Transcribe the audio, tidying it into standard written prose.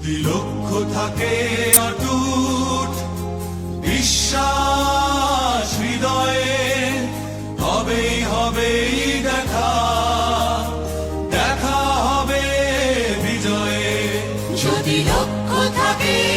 যদি লক্ষ্য থাকে অটুট বিশ্বাস হৃদয়ে, তবেই হবে দেখা, দেখা হবে বিজয়ে। যদি লক্ষ্য থাকে